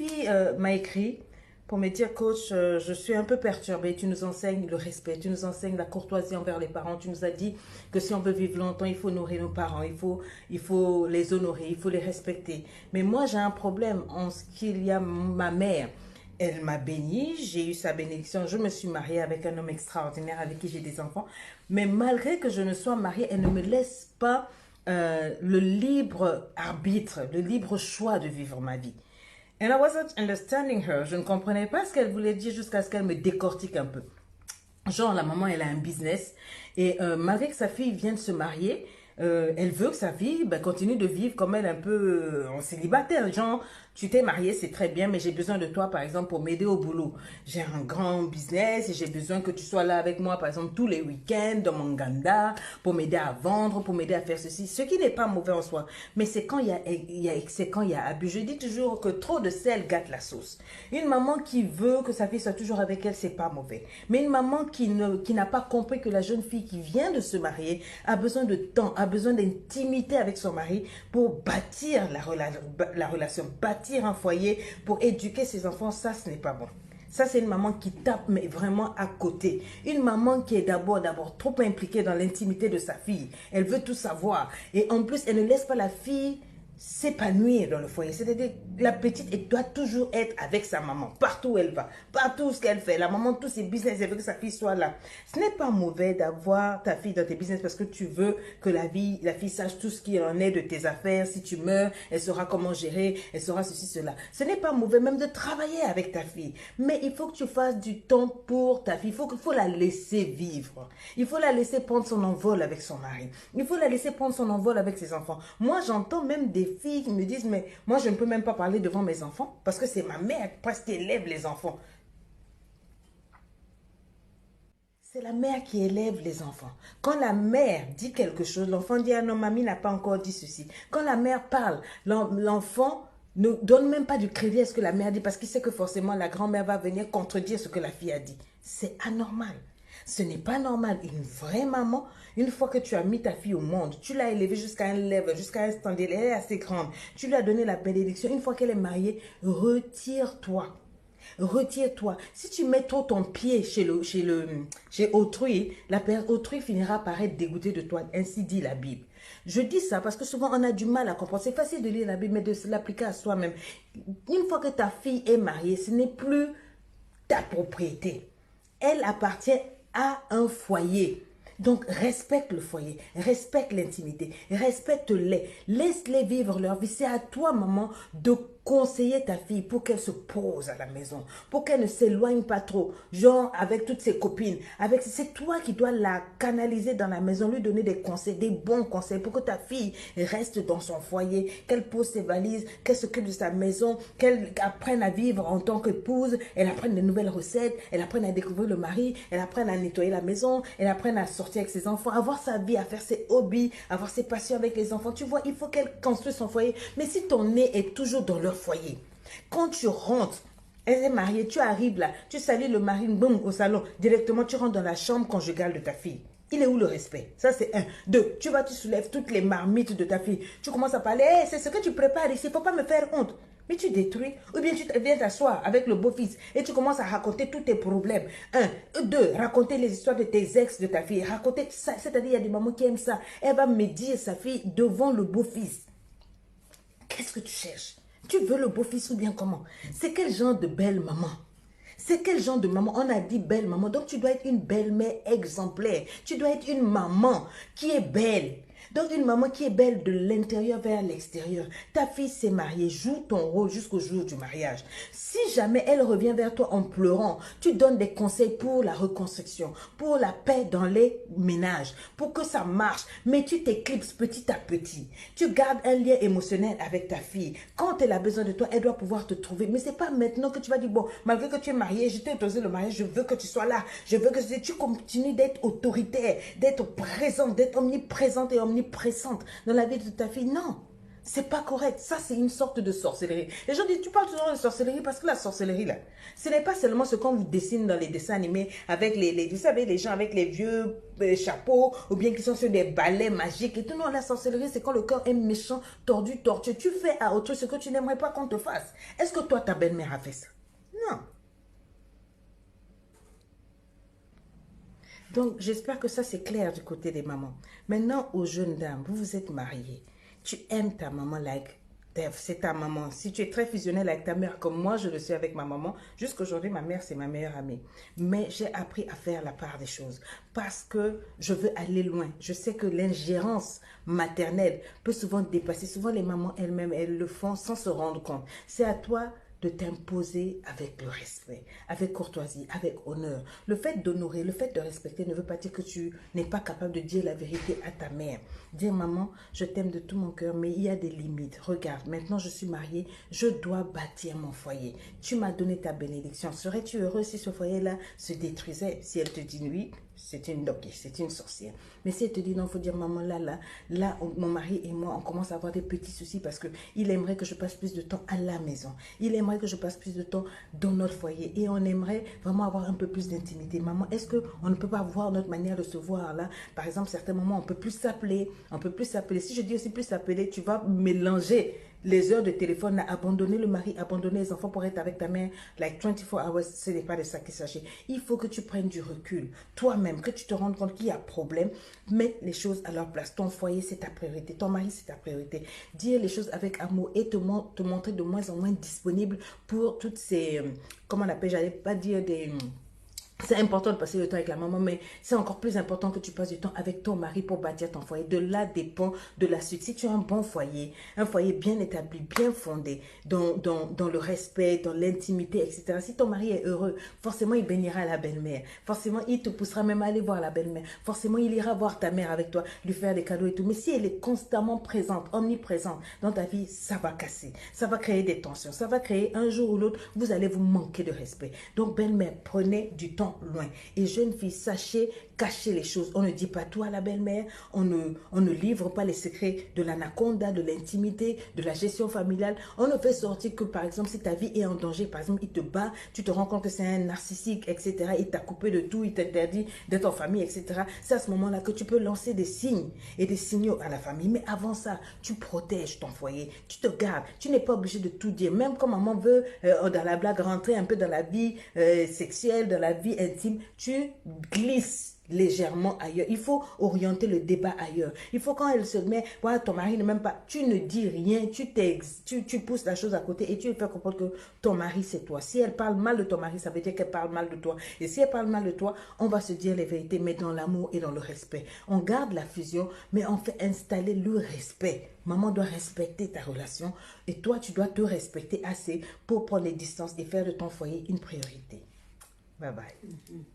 fille m'a écrit pour me dire, coach, je suis un peu perturbée. Tu nous enseignes le respect, tu nous enseignes la courtoisie envers les parents. Tu nous as dit que si on veut vivre longtemps, il faut nourrir nos parents, il faut les honorer, il faut les respecter. Mais moi, j'ai un problème en ce qu'il y a ma mère. Elle m'a bénie, j'ai eu sa bénédiction, je me suis mariée avec un homme extraordinaire avec qui j'ai des enfants. Mais malgré que je ne sois mariée, elle ne me laisse pas le libre arbitre, le libre choix de vivre ma vie. And I wasn't understanding her. Je ne comprenais pas ce qu'elle voulait dire jusqu'à ce qu'elle me décortique un peu. Genre, la maman, elle a un business et malgré que sa fille vienne se marier, elle veut que sa fille continue de vivre comme elle, un peu en célibataire. Genre, tu t'es mariée, c'est très bien, mais j'ai besoin de toi, par exemple, pour m'aider au boulot. J'ai un grand business et j'ai besoin que tu sois là avec moi, par exemple, tous les week-ends dans mon ganda, pour m'aider à vendre, pour m'aider à faire ceci. Ce qui n'est pas mauvais en soi, mais c'est quand c'est quand il y a abus. Je dis toujours que trop de sel gâte la sauce. Une maman qui veut que sa fille soit toujours avec elle, c'est pas mauvais. Mais une maman qui n'a pas compris que la jeune fille qui vient de se marier a besoin de temps, a besoin d'intimité avec son mari pour bâtir la relation, bâtir un foyer, pour éduquer ses enfants, ça ce n'est pas bon. Ça, c'est une maman qui tape, mais vraiment à côté. Une maman qui est d'abord trop impliquée dans l'intimité de sa fille. Elle veut tout savoir. Et en plus, elle ne laisse pas la fille s'épanouir dans le foyer. C'est-à-dire, la petite, elle doit toujours être avec sa maman, partout où elle va, partout ce qu'elle fait. La maman, tous ses business, elle veut que sa fille soit là. Ce n'est pas mauvais d'avoir ta fille dans tes business parce que tu veux que la fille sache tout ce qu'il en est de tes affaires. Si tu meurs, elle saura comment gérer, elle saura ceci, cela. Ce n'est pas mauvais même de travailler avec ta fille. Mais il faut que tu fasses du temps pour ta fille. Il faut la laisser vivre. Il faut la laisser prendre son envol avec son mari. Il faut la laisser prendre son envol avec ses enfants. Moi, j'entends même des filles qui me disent, mais moi, je ne peux même pas parler devant mes enfants parce que c'est ma mère presque qui élève les enfants. C'est la mère qui élève les enfants. Quand la mère dit quelque chose, l'enfant dit, ah non, mamie n'a pas encore dit ceci. Quand la mère parle, l'enfant ne donne même pas du crédit à ce que la mère dit parce qu'il sait que forcément la grand-mère va venir contredire ce que la fille a dit. C'est anormal. Ce n'est pas normal. Une vraie maman, une fois que tu as mis ta fille au monde, tu l'as élevée jusqu'à un level, jusqu'à un standard, elle est assez grande, tu lui as donné la bénédiction, une fois qu'elle est mariée, retire-toi. Retire-toi. Si tu mets trop ton pied chez autrui, autrui finira par être dégoûté de toi. Ainsi dit la Bible. Je dis ça parce que souvent on a du mal à comprendre. C'est facile de lire la Bible, mais de l'appliquer à soi-même. Une fois que ta fille est mariée, ce n'est plus ta propriété. Elle appartient à un foyer. Donc, respecte le foyer, respecte l'intimité, respecte-les, laisse-les vivre leur vie. C'est à toi, maman, de conseiller ta fille pour qu'elle se pose à la maison, pour qu'elle ne s'éloigne pas trop, genre avec toutes ses copines. C'est toi qui dois la canaliser dans la maison, lui donner des conseils, des bons conseils pour que ta fille reste dans son foyer, qu'elle pose ses valises, qu'elle s'occupe de sa maison, qu'elle apprenne à vivre en tant qu'épouse, elle apprenne de nouvelles recettes, elle apprenne à découvrir le mari, elle apprenne à nettoyer la maison, elle apprenne à sortir avec ses enfants, avoir sa vie, à faire ses hobbies, avoir ses passions avec les enfants. Tu vois, il faut qu'elle construise son foyer. Mais si ton nez est toujours dans leur foyer, quand tu rentres, elle est mariée, tu arrives là, tu salues le mari, boum, au salon, directement tu rentres dans la chambre conjugale de ta fille. Il est où le respect? Ça, c'est un. Deux, tu soulèves toutes les marmites de ta fille. Tu commences à parler, hey, c'est ce que tu prépares ici, il ne faut pas me faire honte. Mais tu détruis. Ou bien tu viens t'asseoir avec le beau-fils et tu commences à raconter tous tes problèmes. Un. Deux, raconter les histoires de tes ex de ta fille. Raconter ça. C'est-à-dire, il y a des mamans qui aiment ça. Elle va médire sa fille devant le beau-fils. Qu'est-ce que tu cherches? Tu veux le beau-fils ou bien comment? C'est quel genre de belle maman? C'est quel genre de maman? On a dit belle maman. Donc, tu dois être une belle-mère exemplaire. Tu dois être une maman qui est belle. Donc, une maman qui est belle de l'intérieur vers l'extérieur. Ta fille s'est mariée. Joue ton rôle jusqu'au jour du mariage. Si jamais elle revient vers toi en pleurant, tu donnes des conseils pour la reconstruction, pour la paix dans les ménages, pour que ça marche. Mais tu t'éclipses petit à petit. Tu gardes un lien émotionnel avec ta fille. Quand elle a besoin de toi, elle doit pouvoir te trouver. Mais ce n'est pas maintenant que tu vas dire, bon, malgré que tu es mariée, je t'ai autorisé le mariage, je veux que tu sois là. Je veux que tu continues d'être autoritaire, d'être présente, d'être omniprésente et omniprésente dans la vie de ta fille. Non. C'est pas correct. Ça, c'est une sorte de sorcellerie. Les gens disent, tu parles toujours de sorcellerie parce que la sorcellerie, là, ce n'est pas seulement ce qu'on vous dessine dans les dessins animés avec vous savez, les gens avec les vieux chapeaux ou bien qui sont sur des balais magiques et tout. Non, la sorcellerie, c'est quand le corps est méchant, tordu, tortueux. Tu fais à autrui ce que tu n'aimerais pas qu'on te fasse. Est-ce que toi, ta belle-mère a fait ça? Non. Donc, j'espère que ça, c'est clair du côté des mamans. Maintenant, aux jeunes dames, vous vous êtes mariées. Tu aimes ta maman c'est ta maman. Si tu es très fusionnel avec ta mère, comme moi, je le suis avec ma maman, jusqu'aujourd'hui, ma mère, c'est ma meilleure amie. Mais j'ai appris à faire la part des choses parce que je veux aller loin. Je sais que l'ingérence maternelle peut souvent dépasser. Souvent, les mamans elles-mêmes, elles le font sans se rendre compte. C'est à toi de t'imposer avec le respect, avec courtoisie, avec honneur. Le fait d'honorer, le fait de respecter ne veut pas dire que tu n'es pas capable de dire la vérité à ta mère. Dire, maman, je t'aime de tout mon cœur, mais il y a des limites. Regarde, maintenant je suis mariée, je dois bâtir mon foyer. Tu m'as donné ta bénédiction. Serais-tu heureux si ce foyer-là se détruisait? Si elle te dit oui, c'est une doquée, c'est une sorcière. Mais si elle te dit non, il faut dire, maman, là, mon mari et moi, on commence à avoir des petits soucis parce qu'il aimerait que je passe plus de temps à la maison. Il aimerait que je passe plus de temps dans notre foyer et on aimerait vraiment avoir un peu plus d'intimité. Maman, est-ce qu'on ne peut pas voir notre manière de se voir là? Par exemple, certains moments, on peut plus s'appeler, on peut plus s'appeler. Si je dis aussi plus s'appeler, tu vas mélanger les heures de téléphone, abandonner le mari, abandonner les enfants pour être avec ta mère, like 24 hours, ce n'est pas de ça qu'il s'agit. Il faut que tu prennes du recul, toi-même, que tu te rendes compte qu'il y a problème, mets les choses à leur place. Ton foyer, c'est ta priorité, ton mari, c'est ta priorité. Dire les choses avec amour et te montrer de moins en moins disponible pour toutes ces, comment on appelle, j'allais pas dire des... C'est important de passer du temps avec la maman, mais c'est encore plus important que tu passes du temps avec ton mari pour bâtir ton foyer. De là dépend de la suite. Si tu as un bon foyer, un foyer bien établi, bien fondé, dans le respect, dans l'intimité, etc. Si ton mari est heureux, forcément il bénira la belle-mère. Forcément il te poussera même à aller voir la belle-mère. Forcément il ira voir ta mère avec toi, lui faire des cadeaux et tout. Mais si elle est constamment présente, omniprésente dans ta vie, ça va casser. Ça va créer des tensions. Ça va créer un jour ou l'autre, vous allez vous manquer de respect. Donc belle-mère, prenez du temps loin. Et jeune fille, sachez cacher les choses. On ne dit pas tout à la belle-mère, on ne livre pas les secrets de l'anaconda, de l'intimité, de la gestion familiale. On ne fait sortir que, par exemple, si ta vie est en danger, par exemple, il te bat, tu te rends compte que c'est un narcissique, etc. Il t'a coupé de tout, il t'interdit d'être en famille, etc. C'est à ce moment-là que tu peux lancer des signes et des signaux à la famille. Mais avant ça, tu protèges ton foyer, tu te gardes. Tu n'es pas obligé de tout dire. Même quand maman veut, dans la blague, rentrer un peu dans la vie sexuelle, dans la vie intime, tu glisses légèrement ailleurs. Il faut orienter le débat ailleurs. Il faut quand elle se met, voilà, ton mari ne m'aime pas, tu ne dis rien, tu pousses la chose à côté et tu lui fais comprendre que ton mari c'est toi. Si elle parle mal de ton mari, ça veut dire qu'elle parle mal de toi. Et si elle parle mal de toi, on va se dire les vérités, mais dans l'amour et dans le respect. On garde la fusion, mais on fait installer le respect. Maman doit respecter ta relation et toi, tu dois te respecter assez pour prendre les distances et faire de ton foyer une priorité. Bye bye.